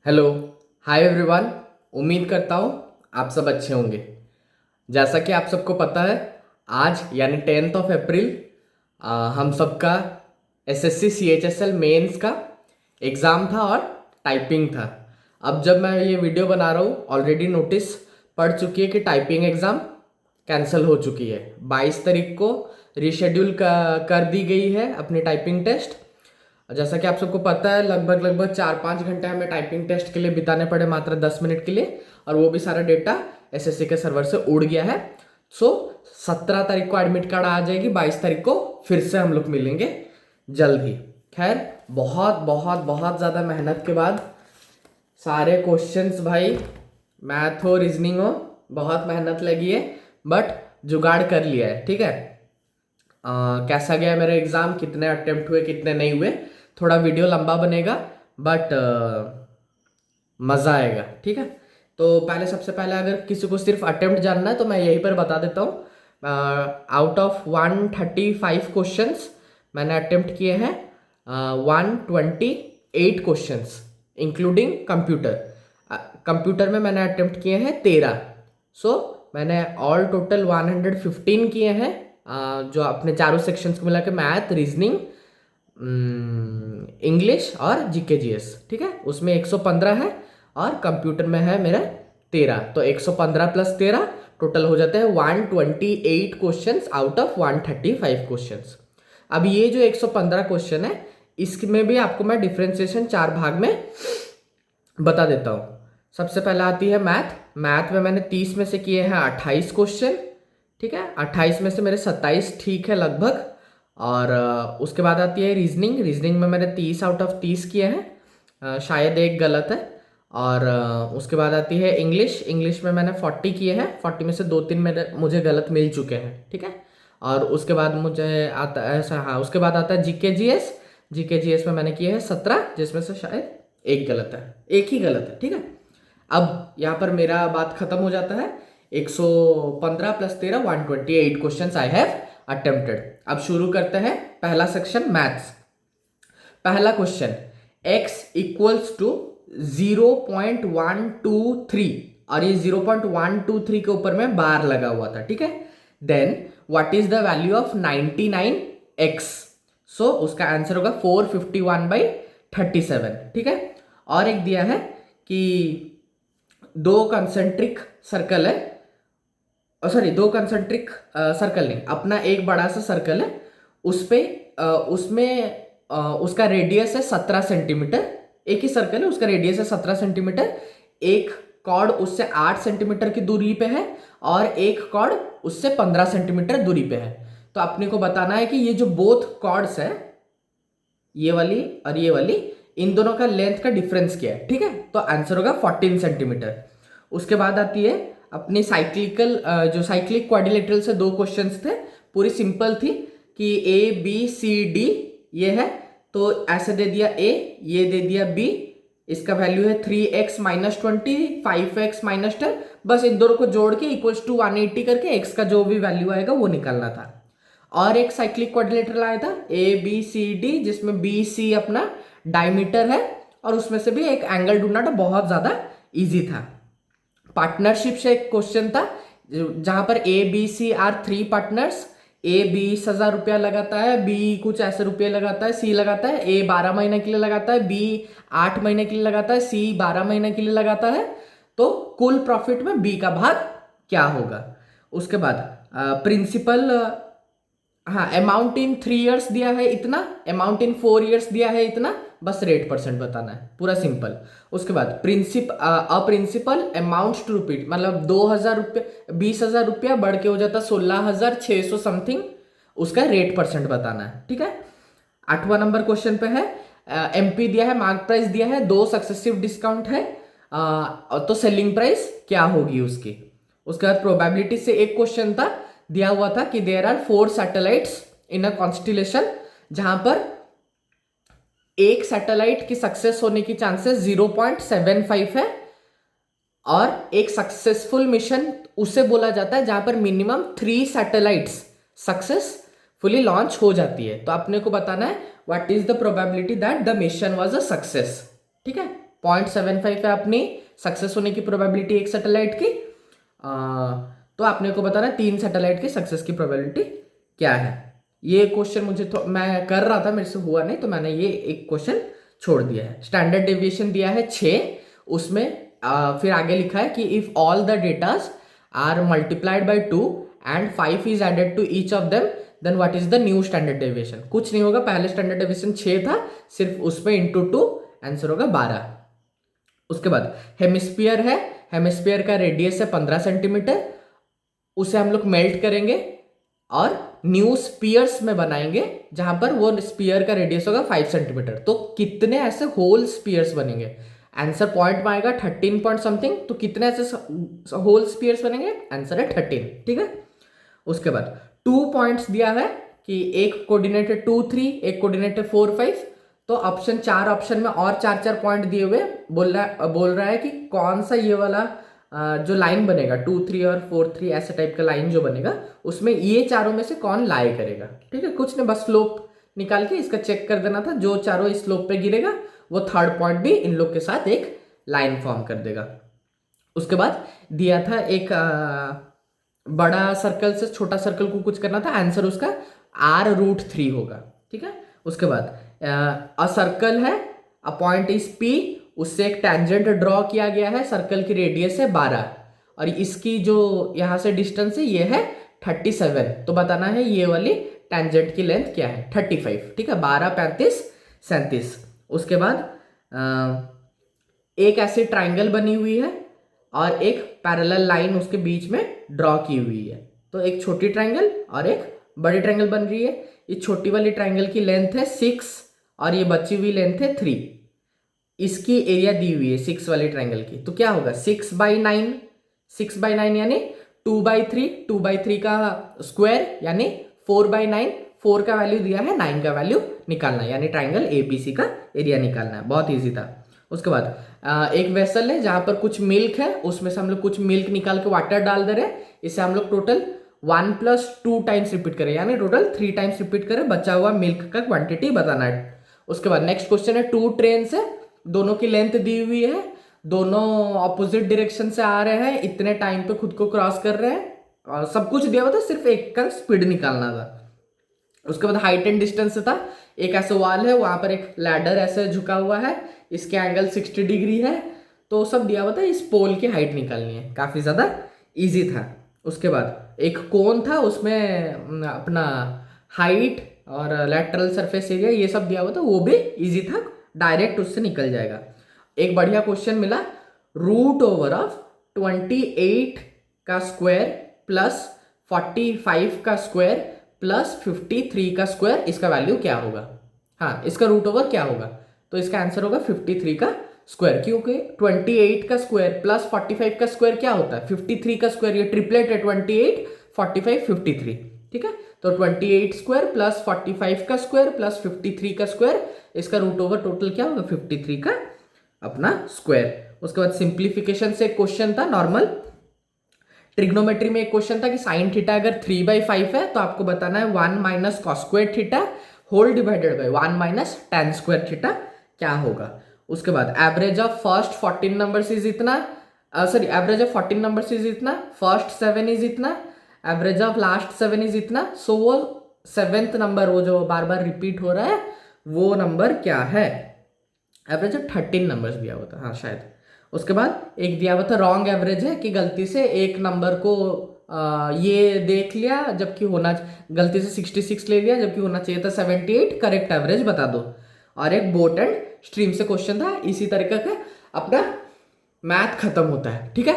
Hello. Hi everyone. उम्मीद करता हूँ आप सब अच्छे होंगे। जैसा कि आप सबको पता है, आज यानी 10 अप्रैल हम सबका एसएससी सीएचएसएल मेंस का एग्ज़ाम था और टाइपिंग था। अब जब मैं ये वीडियो बना रहा हूँ, ऑलरेडी नोटिस पड़ चुकी है कि टाइपिंग एग्ज़ाम कैंसिल हो चुकी है। 22 तारीख को रीशेड्यूल कर दी गई है अपनी टाइपिंग टेस्ट। जैसा कि आप सबको पता है, लगभग लगभग 4-5 घंटे हमें टाइपिंग टेस्ट के लिए बिताने पड़े, मात्र 10 मिनट के लिए, और वो भी सारा डेटा एसएससी के सर्वर से उड़ गया है। सो 17 तारीख को एडमिट कार्ड आ जाएगी, 22 तारीख को फिर से हम लोग मिलेंगे जल्द ही। खैर, बहुत बहुत बहुत ज़्यादा मेहनत के बाद सारे क्वेश्चंस, भाई मैथ हो रीजनिंग हो, बहुत मेहनत लगी है, बट जुगाड़ कर लिया है। ठीक है। कैसा गया मेरा एग्ज़ाम, कितने अटेम्प्ट हुए कितने नहीं हुए, थोड़ा वीडियो लंबा बनेगा, बट मज़ा आएगा। ठीक है। तो पहले, सबसे पहले अगर किसी को सिर्फ अटेम्प्ट जानना है तो मैं यहीं पर बता देता हूँ। आउट ऑफ 135 क्वेश्चंस मैंने अटेम्प्ट किए हैं 128 क्वेश्चंस इंक्लूडिंग कंप्यूटर। कंप्यूटर में मैंने अटेम्प्ट किए हैं 13। सो मैंने ऑल टोटल 115 किए हैं, जो अपने चारों सेक्शंस को मिला के, मैथ, रीजनिंग, इंग्लिश और जीके जीएस। ठीक है। उसमें 115 है और कंप्यूटर में है मेरा 13। तो 115 प्लस 13 टोटल हो जाते हैं 128 क्वेश्चंस आउट ऑफ 135 क्वेश्चंस। अब ये जो 115 क्वेश्चन है, इसमें भी आपको मैं डिफ्रेंसिएशन 4 भाग में बता देता हूँ। सबसे पहले आती है मैथ। मैथ में मैंने 30 में से किए हैं 28 क्वेश्चन। ठीक है। 28 में से मेरे 27 ठीक है लगभग। और उसके बाद आती है रीजनिंग। रीजनिंग में मैंने 30 आउट ऑफ 30 किए हैं, शायद एक गलत है। और उसके बाद आती है इंग्लिश। इंग्लिश में मैंने 40 किए हैं, 40 में से 2-3 मेरे मुझे गलत मिल चुके हैं। ठीक है। और उसके बाद मुझे आता है ऐसा, हाँ, उसके बाद आता है जीके जीएस। जीके जीएस में मैंने किए हैं 17, जिसमें से शायद एक गलत है, एक ही गलत है। ठीक है। अब यहाँ पर मेरा बात खत्म हो जाता है। 115 plus 13 128 question I have attempted. अब शुरू करते हैं पहला सेक्शन, मैथ्स। पहला क्वेश्चन, x इक्वल्स टू 0.123, और ये 0.123 के ऊपर में बार लगा हुआ था। ठीक है। Then what is the value of 99x? So उसका आंसर होगा 451/37। ठीक है। और एक दिया है कि दो कंसेंट्रिक सर्कल है, सॉरी, दो कंसेंट्रिक सर्कल नहीं, अपना एक बड़ा सा सर्कल है, उस पे उसमें उसका रेडियस है 17 सेंटीमीटर। एक ही सर्कल है, उसका रेडियस है 17 सेंटीमीटर। एक कॉर्ड उससे 8 सेंटीमीटर की दूरी पे है और एक कॉर्ड उससे 15 सेंटीमीटर दूरी पे है। तो अपने को बताना है कि ये जो बोथ कॉर्ड्स है, ये वाली और ये वाली, इन दोनों का लेंथ का डिफरेंस क्या है। ठीक है। तो आंसर होगा 14 सेंटीमीटर। उसके बाद आती है अपनी साइक्लिकल, जो साइक्लिक क्वाड्रिलेटरल से दो क्वेश्चंस थे, पूरी सिंपल थी कि ए बी सी डी ये है, तो ऐसे दे दिया ए, ये दे दिया बी, इसका वैल्यू है 3x माइनस 20, 5x माइनस 10। बस इन दोनों को जोड़ के इक्वल्स टू 180 करके x का जो भी वैल्यू आएगा वो निकालना था। और एक साइक्लिक क्वाड्रिलेटरल आया था ए बी सी डी, जिसमें बी सी अपना डायमीटर है, और उसमें से भी एक एंगल ढूंढना था, बहुत ज्यादा इजी था। पार्टनरशिप से एक क्वेश्चन था जहां पर A B C are 3 partners. A 20,000 रुपया लगाता है, बी कुछ ऐसे रुपये लगाता है, सी लगाता है, ए 12 महीने के लिए लगाता है, बी 8 महीने के लिए लगाता है, सी 12 महीने के लिए लगाता है। तो कुल प्रॉफिट में बी का भाग क्या होगा? उसके बाद प्रिंसिपल, हाँ, अमाउंट इन 3 ईयर्स दिया है इतना, अमाउंट इन 4 ईयर्स दिया है इतना, बस रेट परसेंट बताना है, पूरा सिंपल। उसके बाद प्रिंसिपल अमाउंट टू रिपीट, मतलब 2,000 रुपये, 20,000 रुपया बढ़ के हो जाता 16,600 समथिंग, उसका रेट परसेंट बताना है। ठीक है। 8वां नंबर क्वेश्चन पे है, एमपी दिया है, मार्क प्राइस दिया है, 2 सक्सेसिव डिस्काउंट है, तो सेलिंग प्राइस क्या होगी उसकी। उसके बाद प्रोबेबिलिटी से एक क्वेश्चन था, दिया हुआ था कि there are 4 satellites in a constellation, जहां पर एक सैटेलाइट की सक्सेस होने की चांसेस 0.75 है, और एक सक्सेसफुल मिशन उसे बोला जाता है जहां पर मिनिमम 3 सैटेलाइट्स सक्सेसफुली लॉन्च हो जाती है। तो अपने को बताना है what is the probability that the mission was a success. ठीक है। 0.75 है अपनी सक्सेस होने की प्रोबेबिलिटी एक सैटेलाइट की। तो आपने को बताना है 3 सैटेलाइट की सक्सेस की प्रोबेबिलिटी क्या है। ये क्वेश्चन मुझे तो मैं कर रहा था, मेरे से हुआ नहीं, तो मैंने ये एक क्वेश्चन छोड़ दिया है। स्टैंडर्ड डेविएशन दिया है 6, उसमें फिर आगे लिखा है कि if all the datas are multiplied by 2 and 5 is added to each of them then what is the new standard deviation. कुछ नहीं होगा, पहले स्टैंडर्ड डेविएशन 6 था, सिर्फ उसमें इंटू 2, आंसर होगा 12। उसके बाद हेमिस्फीयर है, हेमिस्फीयर का रेडियस है 15 सेंटीमीटर, उसे हम लोग मेल्ट करेंगे और न्यू स्पीयर्स में बनाएंगे जहां पर वो स्पीयर का रेडियस होगा 5 सेंटीमीटर। तो कितने ऐसे होल स्पीयर्स बनेंगे, आंसर पॉइंट में आएगा 13 पॉइंट समथिंग। तो कितने ऐसे होल स्पीयर्स बनेंगे, आंसर है 13, ठीक है। उसके बाद 2 पॉइंट्स दिया है कि एक कोऑर्डिनेट है 2 3, एक कोऑर्डिनेट है 4 5। तो ऑप्शन 4 ऑप्शन में और 4 पॉइंट दिए हुए, बोल रहा है कि कौन सा ये वाला जो लाइन बनेगा 2 3 और 4 3 ऐसे टाइप का लाइन जो बनेगा, उसमें ये चारों में से कौन लाई करेगा, ठीक है। कुछ ने बस स्लोप निकाल के इसका चेक कर देना था, जो चारों इस स्लोप पे गिरेगा वो थर्ड पॉइंट भी इन लोग के साथ एक लाइन फॉर्म कर देगा। उसके बाद दिया था एक बड़ा सर्कल से छोटा सर्कल को कुछ करना था, आंसर उसका r√3 होगा, ठीक है। उसके बाद अ सर्कल है, अ पॉइंट इज P, उससे एक टेंजेंट ड्रॉ किया गया है, सर्कल की रेडियस है 12 और इसकी जो यहां से डिस्टेंस है ये है 37। तो बताना है ये वाली टेंजेंट की लेंथ क्या है, 35, ठीक है। 12 35 37। उसके बाद एक ऐसी ट्राइंगल बनी हुई है और एक पैरेलल लाइन उसके बीच में ड्रॉ की हुई है। तो एक छोटी ट्राइंगल और एक बड़ी ट्राइंगल बन रही है। ये छोटी वाली ट्राइंगल की लेंथ है 6 और ये बची हुई लेंथ है 3। इसकी एरिया दी हुई है 6 वाली ट्राइंगल की, तो क्या होगा 6/9, 6/9 यानी 2/3, 2/3 का स्क्वायर यानी 4/9। 4 का वैल्यू दिया है, 9 का वैल्यू निकालना है, यानी ट्राइंगल एबीसी का एरिया निकालना है। बहुत ईजी था। उसके बाद एक वेसल है जहां पर कुछ मिल्क है, उसमें से हम लोग कुछ मिल्क निकाल के वाटर डाल दे रहे हैं। इसे हम लोग टोटल 1 + 2 टाइम्स रिपीट करें, यानी टोटल 3 टाइम्स रिपीट करें, बचा हुआ मिल्क का क्वांटिटी बताना है। उसके बाद नेक्स्ट क्वेश्चन है 2 ट्रेन है, दोनों की लेंथ दी हुई है, दोनों ऑपोजिट डायरेक्शन से आ रहे हैं, इतने टाइम पे खुद को क्रॉस कर रहे हैं और सब कुछ दिया हुआ था, सिर्फ एक का स्पीड निकालना था। उसके बाद हाइट एंड डिस्टेंस था, एक ऐसे वॉल है, वहां पर एक लैडर ऐसे झुका हुआ है, इसके एंगल 60 डिग्री है। तो सब दिया हुआ था, इस पोल की हाइट निकालनी है, काफी ज्यादा इजी था। उसके बाद एक कोन था, उसमें अपना हाइट और लैटरल सरफेस एरिया ये सब दिया हुआ था, वो भी इजी था, डायरेक्ट उससे निकल जाएगा। एक बढ़िया क्वेश्चन मिला, √28 का स्क्वायर प्लस 45 का स्क्वायर प्लस 53 का स्क्वायर, इसका वैल्यू क्या होगा। हाँ, इसका रूट ओवर क्या होगा, तो इसका आंसर होगा 53 का स्क्वायर, क्योंकि 28 का स्क्वायर प्लस 45 का स्क्वायर क्या होता है 53 का स्क्वायर, ये ट्रिपलेट है 28 45 53, ठीक है। तो 28 स्क्वायर प्लस 45 का स्क्वायर प्लस 53 का स्क्वायर, इसका रूट ओवर टोटल क्या होगा 53 का अपना स्क्वायर। उसके बाद सिंप्लीफिकेशन से एक क्वेश्चन था नॉर्मल, ट्रिग्नोमेट्री में एक क्वेश्चन था कि साइन थीटा अगर 3/5 है तो आपको बताना है 1 - cos² theta whole divided by 1 - tan² theta क्या होगा। उसके बाद average of first 14 numbers is इतना, sorry average of 14 numbers is इतना, फर्स्ट 7 इज इतना, एवरेज ऑफ लास्ट 7 इज इतना। सो वो 7th नंबर, वो जो बार बार रिपीट हो रहा है, वो नंबर क्या है। एवरेज ऑफ 13 नंबर्स दिया हुआ था, हाँ शायद। उसके बाद एक दिया हुआ था रॉन्ग एवरेज है, कि गलती से एक नंबर को ये देख लिया जबकि होना, गलती से 66 ले लिया जबकि होना चाहिए था 78, करेक्ट एवरेज बता दो। और एक बोट एंड स्ट्रीम से क्वेश्चन था, इसी तरीके का अपना मैथ खत्म होता है, ठीक है।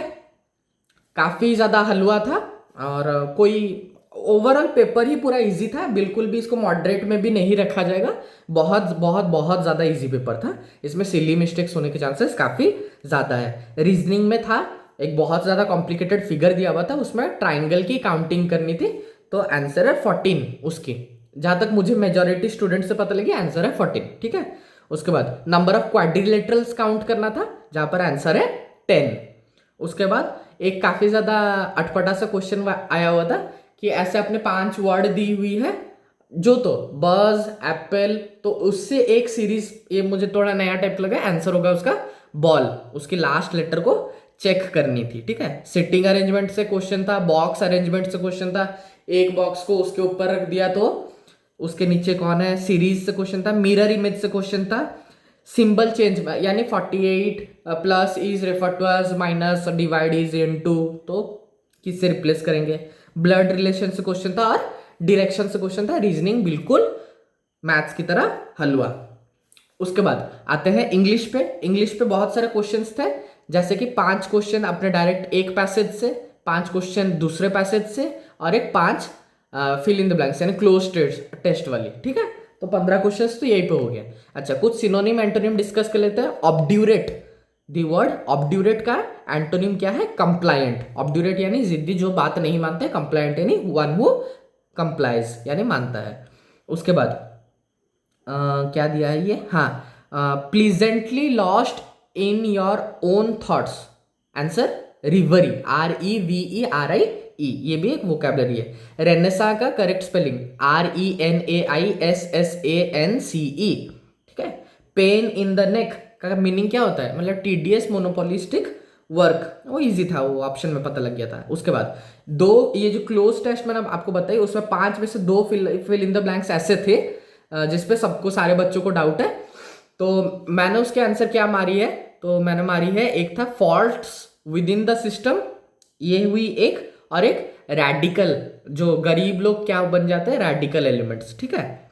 काफी ज्यादा हलवा था और कोई ओवरऑल पेपर ही पूरा इजी था, बिल्कुल भी इसको मॉडरेट में भी नहीं रखा जाएगा, बहुत बहुत बहुत ज्यादा इजी पेपर था, इसमें सिली मिस्टेक्स होने के चांसेस काफी ज्यादा है। रीजनिंग में था एक बहुत ज्यादा कॉम्प्लिकेटेड फिगर दिया हुआ था, उसमें ट्राइंगल की काउंटिंग करनी थी, तो आंसर है 14 उसकी, जहां तक मुझे मेजोरिटी स्टूडेंट से पता लगी आंसर है 14, ठीक है। उसके बाद नंबर ऑफ क्वाड्रिलेटरल्स काउंट करना था, जहां पर आंसर है 10। उसके बाद एक काफी ज्यादा अटपटा सा क्वेश्चन आया हुआ था कि ऐसे अपने 5 वर्ड दी हुई है, जो तो बज एप्पल, तो उससे एक सीरीज, ये मुझे थोड़ा नया टाइप लगा, आंसर होगा उसका बॉल, उसकी लास्ट लेटर को चेक करनी थी, ठीक है। सिटिंग अरेंजमेंट से क्वेश्चन था, बॉक्स अरेंजमेंट से क्वेश्चन था, एक बॉक्स को उसके ऊपर रख दिया तो उसके नीचे कौन है, सीरीज से क्वेश्चन था, मिरर इमेज से क्वेश्चन था, सिंबल चेंज यानी 48 plus is refer to as minus divide is into, तो किससे रिप्लेस करेंगे, ब्लड रिलेशन से क्वेश्चन था और डायरेक्शन से क्वेश्चन था। रीजनिंग बिल्कुल मैथ्स की तरह हलवा। उसके बाद आते हैं इंग्लिश पे। इंग्लिश पे बहुत सारे क्वेश्चंस थे, जैसे कि 5 क्वेश्चन अपने डायरेक्ट एक पैसेज से, 5 क्वेश्चन दूसरे पैसेज से और एक 5 फिल इन द ब्लैंक्स यानी क्लोज टेस्ट वाली, ठीक है। तो 15 क्वेश्चन तो यही पे हो गया। अच्छा, कुछ सिनोनिम एंटोनिम डिस्कस कर लेते हैं। ऑब्ड्यूरेट, द वर्ड ऑब्ड्यूरेट का एंटोनिम क्या है, कंप्लायंट। ऑब्ड्यूरेट यानी जिद्दी, जो बात नहीं मानते। कंप्लायंट यानी वन हु कंप्लाइज यानी मानता है। उसके बाद क्या दिया है ये, हाँ, pleasantly lost in your own thoughts, answer reverie, REVERIE, ये भी एक वोकैबुलरी है। रेनेसा का करेक्ट स्पेलिंग RENAISSANCE, ठीक है। पेन इन द नेक का मीनिंग क्या होता है, मतलब टीडियस मोनोपोलिस्टिक वर्क, वो इजी था, वो ऑप्शन में पता लग गया था। उसके बाद दो, ये जो क्लोज टेस्ट मैंने आपको बताई उसमें 5 में से 2 फिल इन द ब्लैंक्स ऐसे थे जिसपे सबको, सारे बच्चों को डाउट है। तो मैंने उसके आंसर क्या मारी है, तो मैंने मारी है, एक था faults with in the system, ये हुई एक, और एक रेडिकल, जो गरीब लोग क्या बन जाते हैं, रेडिकल एलिमेंट्स, ठीक है।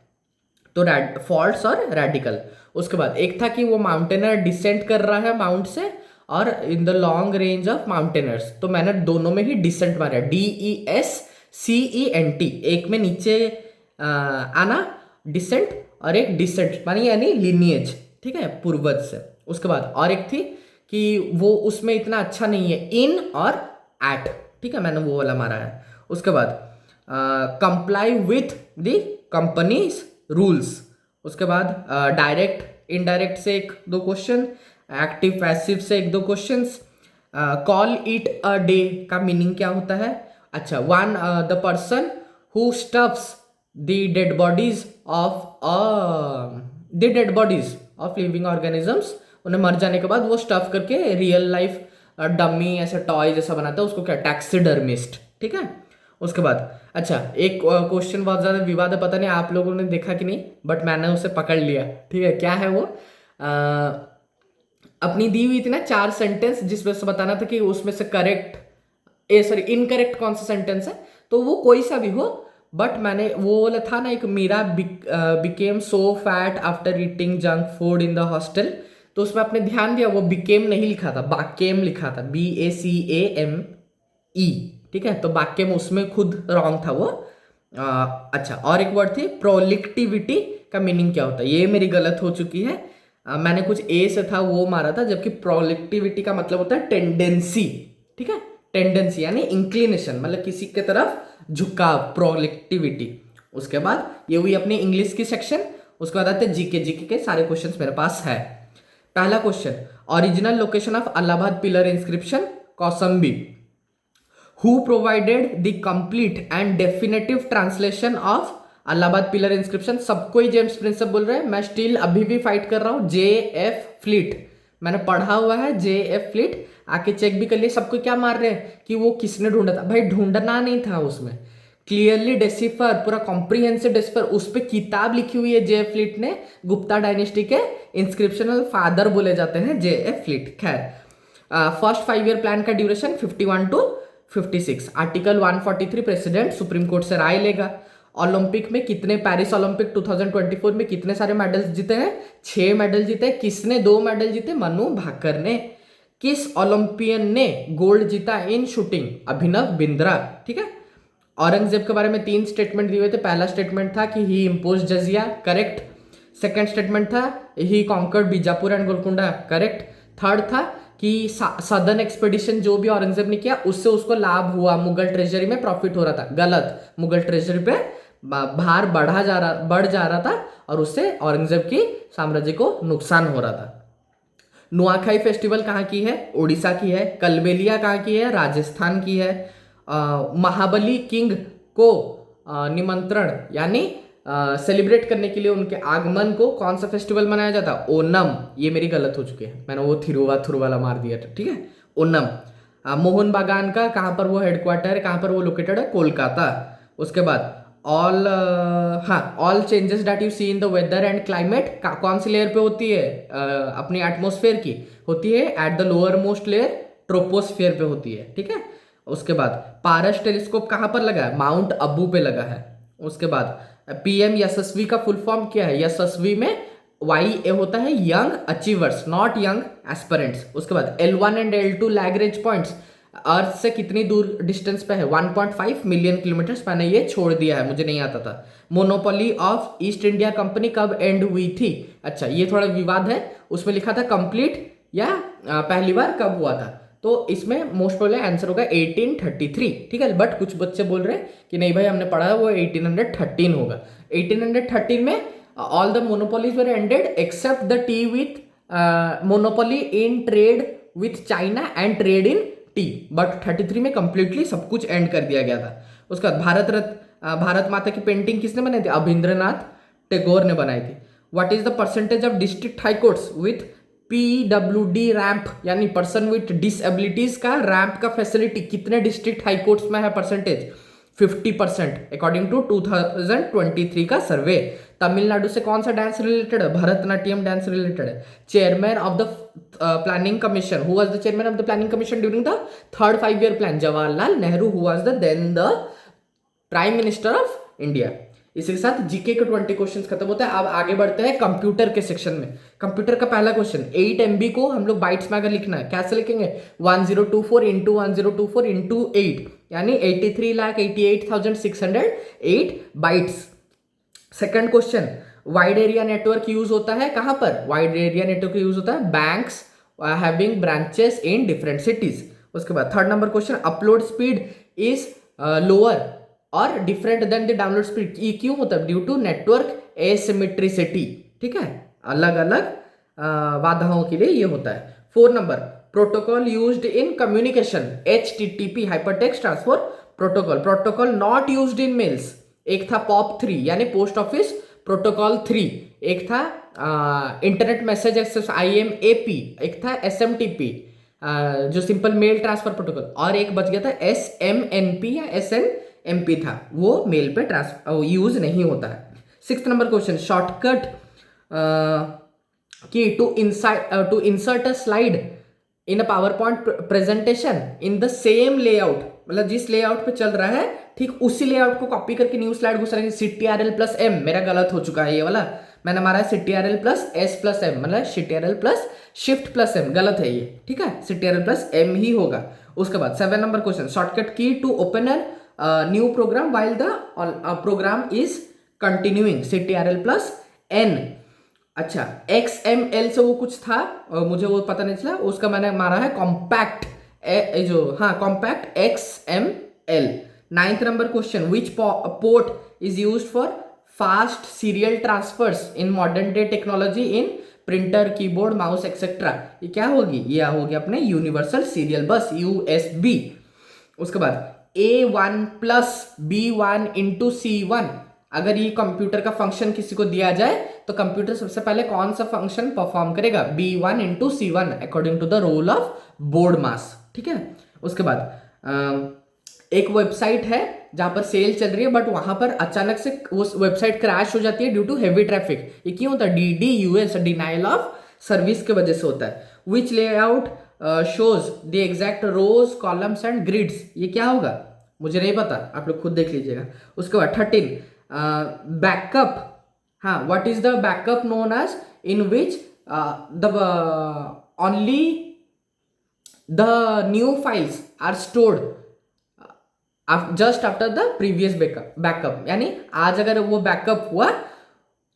तो फॉल्ट्स और रेडिकल। उसके बाद एक था कि वो माउंटेनर डिसेंट कर रहा है माउंट से, और in the long range of mountaineers, तो मैंने दोनों में ही डिसेंट मारा, DESCENT, एक में नीचे आना डिसेंट और एक डिसेंट मानी यानी लिनिएज, ठीक है, पूर्वज से। उसके बाद और एक थी कि वो उसमें इतना अच्छा नहीं है, इन और एट, ठीक है, मैंने वो वाला मारा है। उसके बाद comply with the companies rules. उसके बाद डायरेक्ट इनडायरेक्ट से 1-2 क्वेश्चन, एक्टिव पैसिव से 1-2 questions. Call it a day का मीनिंग क्या होता है, अच्छा, one the person who stuffs the dead bodies of living organisms, उन्हें मर जाने के बाद वो स्टफ करके रियल लाइफ डमी ऐसे टॉय जैसा बनाता है, उसको क्या, टैक्सीडर्मिस्ट, ठीक है। उसके बाद अच्छा, एक क्वेश्चन बहुत ज्यादा विवाद है, पता नहीं आप लोगों ने देखा कि नहीं, बट मैंने उसे पकड़ लिया, ठीक है। क्या है वो, अपनी दी हुई थी ना 4 सेंटेंस, जिसमें से बताना था कि उसमें से इनकरेक्ट कौन सा सेंटेंस है, तो वो कोई सा भी हो, बट मैंने वो वाला था ना, एक Meera became so fat after eating junk food in the hostel, तो उसमें आपने ध्यान दिया वो बिकेम नहीं लिखा था, बाकेम लिखा था, BACAME, ठीक है। तो बाकेम उसमें खुद रॉन्ग था वो। अच्छा, और एक वर्ड थी प्रोलिक्टिविटी का मीनिंग क्या होता है, ये मेरी गलत हो चुकी है, मैंने कुछ ए से था वो मारा था, जबकि प्रोलिक्टिविटी का मतलब होता है टेंडेंसी, ठीक है। टेंडेंसी यानी इंक्लिनेशन, मतलब किसी के तरफ झुकाव, प्रोलिक्टिविटी। उसके बाद ये हुई अपनी इंग्लिश की सेक्शन। उसके बाद आते हैं जीके के सारे क्वेश्चंस मेरे पास है। पहला question, original location of Allahabad pillar inscription, Kosambi. Who provided the complete and definitive translation of Allahabad pillar inscription, सबको ही जेम्स प्रिंसेप बोल रहे हैं, मैं स्टिल अभी भी फाइट कर रहा हूं, JF फ्लीट, मैंने पढ़ा हुआ है JF फ्लीट, आके चेक भी कर लिए। सबको क्या मार रहे हैं कि वो किसने ढूंढा था, भाई ढूंढना नहीं था, उसमें क्लियरली डेसिफर, पूरा कॉम्प्रिहेंसिव डेसिफर, उस पर किताब लिखी हुई है JF फ्लीट ने, गुप्ता डायनेस्टी के इंस्क्रिप्शनल फादर बोले जाते हैं JF फ्लीट। खैर, फर्स्ट 5 ईयर प्लान का duration 51 to 56, article 143 president supreme court से राय लेगा। ओलंपिक में कितने, पेरिस ओलंपिक 2024 में कितने सारे मेडल्स जीते हैं, 6 मेडल जीते। किसने 2 मेडल जीते, मनु भाकर ने। किस ओलंपियन ने गोल्ड जीता इन शूटिंग, अभिनव बिंद्रा, ठीक है। औरंगजेब के बारे में 3 स्टेटमेंट दिए हुए थे। पहला स्टेटमेंट था कि he impose jizya, correct. Second statement था he conquered Bijapur and Golconda, correct. Third था कि सदर्न एक्सपेडिशन जो भी औरंगजेब ने किया उससे उसको लाभ हुआ, मुगल ट्रेजरी में प्रॉफिट हो रहा था, गलत। मुगल ट्रेजरी पे भार बढ़ जा रहा था और उससे औरंगजेब की साम्राज्य को नुकसान हो रहा था। नुआखाई फेस्टिवल कहाँ की है, उड़ीसा की है। कलबेलिया कहाँ की है, राजस्थान की है। महाबली किंग को निमंत्रण यानी सेलिब्रेट करने के लिए उनके आगमन को कौन सा फेस्टिवल मनाया जाता है? ओनम। ये मेरी गलत हो चुकी है, मैंने वो थिरुवा वाला मार दिया था, ठीक है, ओनम। मोहन बागान का कहाँ पर वो हेडक्वार्टर है, कहाँ पर वो लोकेटेड है? कोलकाता। उसके बाद all all changes that you see in the weather and climate कौन सी लेयर पे होती है? अपनी एटमोस्फेयर की होती है at the lower most layer, troposphere पे होती है, ठीक है। उसके बाद पारस टेलीस्कोप कहाँ पर लगा है? माउंट अबू पे लगा है। उसके बाद पीएम यशस्वी का फुल फॉर्म क्या है? यशस्वी में वाई ए होता है young achievers, not young aspirants. उसके बाद L1 एंड L2 लैग्रेज पॉइंट्स अर्थ से कितनी दूर डिस्टेंस पे है? 1.5 मिलियन किलोमीटर। मैंने ये छोड़ दिया है, मुझे नहीं आता था। Monopoly of east India company कब एंड हुई थी? अच्छा, ये थोड़ा विवाद है, उसमें लिखा था कंप्लीट या पहली बार कब हुआ था, तो इसमें मोस्ट प्रोबेबली आंसर होगा 1833, ठीक है। बट कुछ बच्चे बोल रहे हैं कि नहीं भाई हमने पढ़ा है वो 1813 होगा। 1813 में all the monopolies were ended except the tea with monopoly in trade with China and trade in tea, but 33 में कंप्लीटली सब कुछ एंड कर दिया गया था। उसके बाद भारत माता की पेंटिंग किसने बनाई थी? अभिंद्रनाथ टैगोर ने बनाई थी। What is the percentage of district high courts with PWD ramp, यानी पर्सन विथ डिसएबिलिटीज का रैंप का फैसिलिटी कितने डिस्ट्रिक्ट हाई कोर्ट्स में है? परसेंटेज 50% अकॉर्डिंग टू 2023 का सर्वे। तमिलनाडु से कौन सा डांस रिलेटेड है? भरतनाट्यम डांस रिलेटेड है। Chairman of the planning commission, who was the chairman of the planning commission during the third 5 year plan? Jawaharlal Nehru, who was the then the prime minister of India. इसी के साथ GK के 20 questions खत्म होता है। अब आगे बढ़ते हैं कंप्यूटर के सेक्शन में। कंप्यूटर का पहला क्वेश्चन, 8 MB को हम लोग बाइट्स में अगर लिखना है कैसे लिखेंगे? 1024 इंटू 1024 इंटू 8, यानी 83,88,608 bytes. Second question, wide area network use होता है कहां पर? वाइड एरिया नेटवर्क यूज होता है banks having branches in different cities. उसके बाद third number question, upload speed is lower और different than the download speed, ये क्यों होता है? ड्यू टू नेटवर्क एसिमेट्रिसिटी, ठीक है, अलग अलग बाधाओं के लिए ये होता है। 4 number, protocol used in communication, HTTP hypertext transfer protocol. Protocol not used in males, एक था POP3 यानी पोस्ट ऑफिस प्रोटोकॉल 3, एक था इंटरनेट मैसेज एक्सेस IMAP, एक था SMTP जो सिंपल मेल ट्रांसफर प्रोटोकॉल, और एक बच गया था SMNP या SNMP था, वो मेल पे ट्रांसफर यूज नहीं होता है। 6th number question, shortcut key to insert a slide in a power point presentation in the same layout, मतलब जिस लेआउट पे चल रहा है ठीक उसी लेआउट को कॉपी करके न्यू स्लाइड घुसाएंगे। CTRL+M, मेरा गलत हो चुका है ये वाला, मैंने मारा है CTRL+S+M, मतलब CTRL+Shift+M, गलत है ये, ठीक है, CTRL+M ही होगा। उसके बाद 7 number question, shortcut key to open a new program while the program is continuing, CTRL+N। अच्छा, XML से वो कुछ था, मुझे वो पता नहीं चला, उसका मैंने मारा है compact, compact XML। 9th number question, which port is used for fast serial transfers in modern day technology in printer, keyboard, mouse etcetera, ये क्या होगी? ये होगी अपने यूनिवर्सल सीरियल बस, USB। उसके बाद A1+B1 × C1, अगर ये कंप्यूटर का फंक्शन किसी को दिया जाए तो कंप्यूटर सबसे पहले कौन सा फंक्शन परफॉर्म करेगा? B1 × C1 according to the role of board mass, ठीक है। उसके बाद एक वेबसाइट है जहां पर सेल चल रही है, बट वहां पर अचानक से उस वेबसाइट क्रैश हो जाती है ड्यू टू हेवी ट्रैफिक, ये क्यों होता है? DDoS, डिनाइल ऑफ सर्विस के वजह से होता है। Which layout shows the exact rows, columns and grids, ये क्या होगा? मुझे नहीं पता, आप लोग खुद देख लीजिएगा। उसके बाद 13, backup, what is the backup known as in which the only the new files are stored just after the previous backup, यानी आज अगर वो बैकअप हुआ,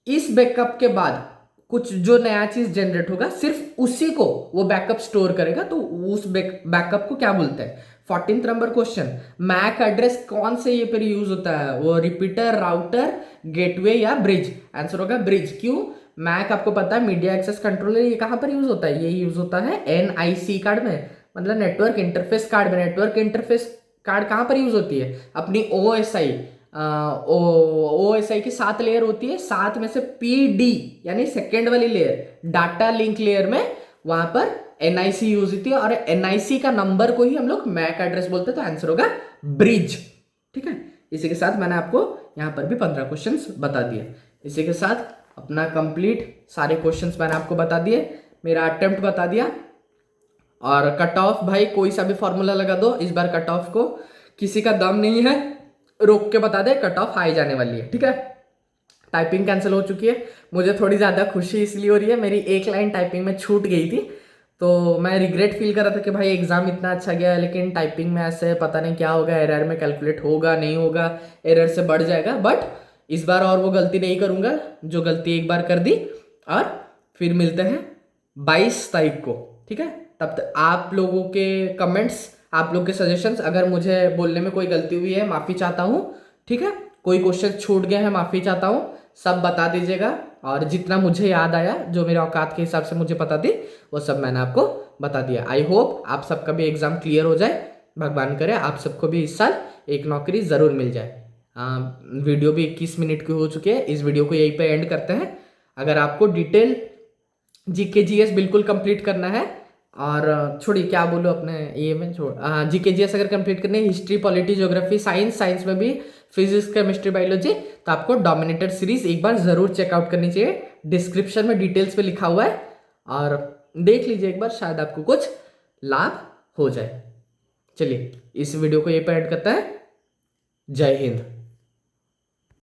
इस बैकअप के बाद कुछ जो नया चीज जनरेट होगा सिर्फ उसी को वो बैकअप स्टोर करेगा, तो उस बैकअप को क्या बोलते हैं? 14th number question, Mac address कौन से ये पर यूज होता है? वो रिपीटर, राउटर, गेटवे या ब्रिज? आंसर होगा ब्रिज। क्यों? मैक आपको पता है मीडिया एक्सेस कंट्रोलर, ये कहां पर यूज होता है? ये यूज होता है NIC कार्ड में, मतलब नेटवर्क इंटरफेस कार्ड में। नेटवर्क इंटरफेस कार्ड कहां पर यूज होती है? अपनी OSI OSI की 7 लेयर होती है, 7 में से PD यानी सेकेंड वाली लेयर डाटा लिंक लेयर में वहां पर NIC यूज होती है, और NIC का नंबर को ही हम लोग मैक एड्रेस बोलते हैं, तो आंसर होगा ब्रिज। ठीक है, इसी के साथ मैंने आपको यहाँ पर भी 15 क्वेश्चंस बता दिए। इसी के साथ अपना कंप्लीट सारे क्वेश्चंस मैंने आपको बता दिए, मेरा अटेम्प्ट बता दिया। और कट ऑफ भाई कोई सा भी फॉर्मूला लगा दो, इस बार कट ऑफ को किसी का दम नहीं है, रोक के बता दे कट ऑफ हाई जाने वाली है। ठीक है, टाइपिंग कैंसिल हो चुकी है, मुझे थोड़ी ज़्यादा खुशी इसलिए हो रही है, मेरी एक लाइन टाइपिंग में छूट गई थी, तो मैं रिग्रेट फील कर रहा था कि भाई एग्जाम इतना अच्छा गया है, लेकिन टाइपिंग में ऐसे पता नहीं क्या होगा, एरर में कैलकुलेट होगा नहीं होगा, एरर से बढ़ जाएगा। बट इस बार और वो गलती नहीं करूँगा जो गलती एक बार कर दी। और फिर मिलते हैं 22 तारीख को। ठीक है, तब तक आप लोगों के कमेंट्स, आप लोग के सजेशंस, अगर मुझे बोलने में कोई गलती हुई है माफ़ी चाहता हूँ। ठीक है, कोई क्वेश्चन छूट गया है माफ़ी चाहता हूँ, सब बता दीजिएगा, और जितना मुझे याद आया जो मेरे औकात के हिसाब से मुझे पता थी वो सब मैंने आपको बता दिया। आई होप आप सबका भी एग्जाम क्लियर हो जाए, भगवान करे आप सबको भी इस साल एक नौकरी ज़रूर मिल जाए। वीडियो भी 21 मिनट की हो चुकी है, इस वीडियो को यहीं पे एंड करते हैं। अगर आपको डिटेल GK GS बिल्कुल कंप्लीट करना है, और छोड़िए क्या बोलूँ अपने ये में छोड़, GK GS अगर कंप्लीट करनी है, हिस्ट्री पॉलिटी ज्योग्राफी साइंस में भी फिजिक्स केमिस्ट्री बायोलॉजी, तो आपको डोमिनेटर सीरीज एक बार ज़रूर चेकआउट करनी चाहिए, डिस्क्रिप्शन में डिटेल्स पे लिखा हुआ है, और देख लीजिए एक बार, शायद आपको कुछ लाभ हो जाए। चलिए इस वीडियो को ये पे एंड करते हैं। जय हिंद।